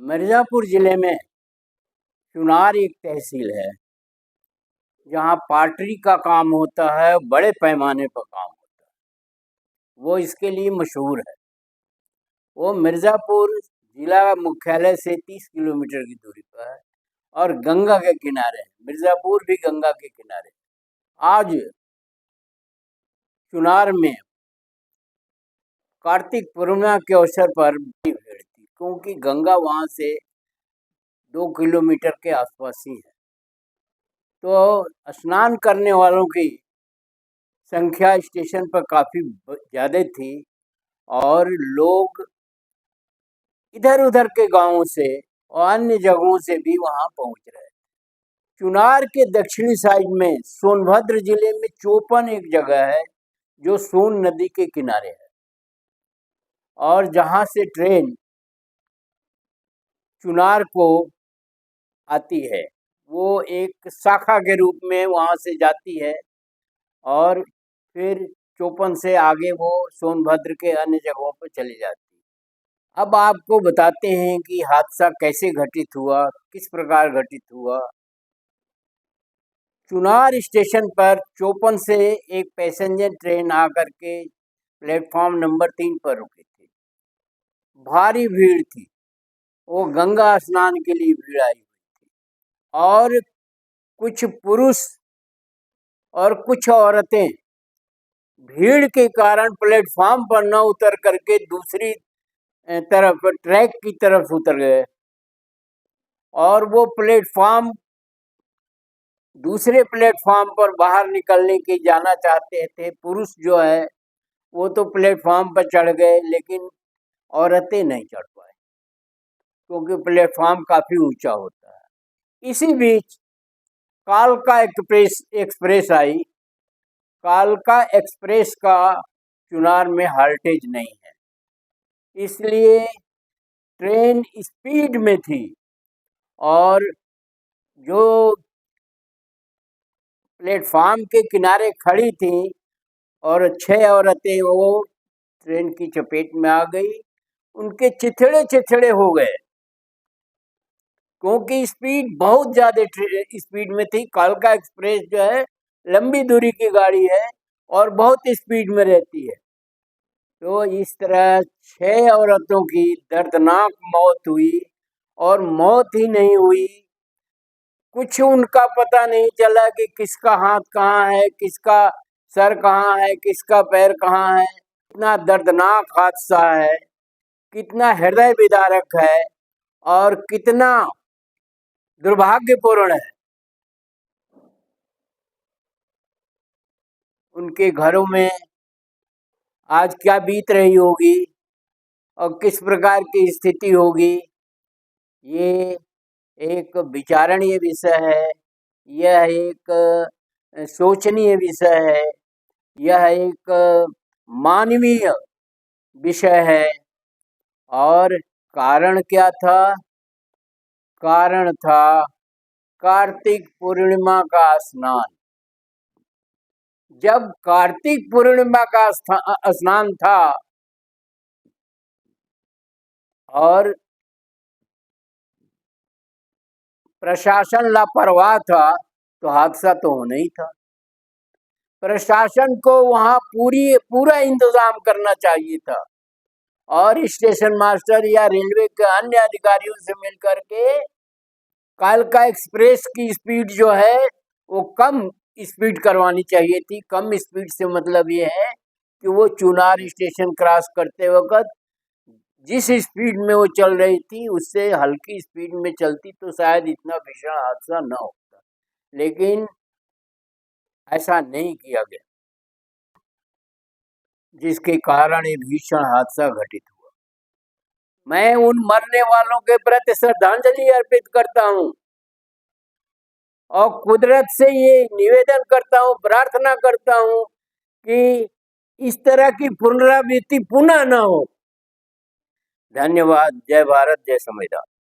मिर्ज़ापुर ज़िले में चुनार एक तहसील है, जहाँ पॉल्ट्री का काम होता है, बड़े पैमाने पर काम होता है। वो इसके लिए मशहूर है। वो मिर्ज़ापुर ज़िला मुख्यालय से 30 किलोमीटर की दूरी पर है और गंगा के किनारे है। मिर्ज़ापुर भी गंगा के किनारे। आज चुनार में कार्तिक पूर्णिमा के अवसर पर बड़ी भीड़ थी, क्योंकि गंगा वहाँ से 2 किलोमीटर के आसपास ही है। तो स्नान करने वालों की संख्या स्टेशन पर काफ़ी ज़्यादा थी और लोग इधर-उधर के गाँवों से और अन्य जगहों से भी वहाँ पहुँच रहे थे। चुनार के दक्षिणी साइड में सोनभद्र जिले में चोपन एक जगह है, जो सोन नदी के किनारे है और जहाँ से ट्रेन चुनार को आती है। वो एक शाखा के रूप में वहाँ से जाती है और फिर चोपन से आगे वो सोनभद्र के अन्य जगहों पर चली जाती है। अब आपको बताते हैं कि हादसा कैसे घटित हुआ, किस प्रकार घटित हुआ। चुनार स्टेशन पर चोपन से एक पैसेंजर ट्रेन आकर के प्लेटफॉर्म नंबर 3 पर रुकी थी। भारी भीड़ थी, वो गंगा स्नान के लिए भीड़ आई हुई थी और कुछ पुरुष और कुछ औरतें भीड़ के कारण प्लेटफॉर्म पर न उतर करके दूसरी तरफ ट्रैक की तरफ उतर गए और वो प्लेटफॉर्म दूसरे प्लेटफॉर्म पर बाहर निकलने की जाना चाहते थे। पुरुष जो है वो तो प्लेटफॉर्म पर चढ़ गए, लेकिन औरतें नहीं चढ़ पाए, क्योंकि प्लेटफॉर्म काफ़ी ऊंचा होता है। इसी बीच कालका एक्सप्रेस आई। कालका एक्सप्रेस का चुनार में हाल्टेज नहीं है, इसलिए ट्रेन स्पीड में थी और जो प्लेटफॉर्म के किनारे खड़ी थी और 6 औरतें वो ट्रेन की चपेट में आ गई। उनके चिथड़े हो गए, क्योंकि स्पीड बहुत ज़्यादा स्पीड में थी। कालका एक्सप्रेस जो है लंबी दूरी की गाड़ी है और बहुत स्पीड में रहती है। तो इस तरह 6 औरतों की दर्दनाक मौत हुई और मौत ही नहीं हुई, कुछ उनका पता नहीं चला कि किसका हाथ कहाँ है, किसका सर कहाँ है, किसका पैर कहाँ है। कितना दर्दनाक हादसा है, कितना हृदय विदारक है और कितना दुर्भाग्यपूर्ण है। उनके घरों में आज क्या बीत रही होगी और किस प्रकार की स्थिति होगी, ये एक विचारणीय विषय है। यह एक सोचनीय विषय है। यह एक मानवीय विषय है। और कारण क्या था? कारण था कार्तिक पूर्णिमा का स्नान। जब कार्तिक पूर्णिमा का स्नान था और प्रशासन लापरवाह था, तो हादसा तो होना ही था। प्रशासन को वहाँ पूरा इंतजाम करना चाहिए था और स्टेशन मास्टर या रेलवे के अन्य अधिकारियों से मिलकर के कालका एक्सप्रेस की स्पीड जो है वो कम स्पीड करवानी चाहिए थी। कम स्पीड से मतलब ये है कि वो चुनार स्टेशन क्रॉस करते वक्त जिस स्पीड में वो चल रही थी उससे हल्की स्पीड में चलती तो शायद इतना भीषण हादसा न होता, लेकिन ऐसा नहीं किया गया, जिसके कारण ये भीषण हादसा घटित हुआ। मैं उन मरने वालों के प्रति श्रद्धांजलि अर्पित करता हूँ और कुदरत से ये निवेदन करता हूँ, प्रार्थना करता हूँ कि इस तरह की पुनरावृत्ति पुनः न हो। धन्यवाद। जय भारत, जय संविधान।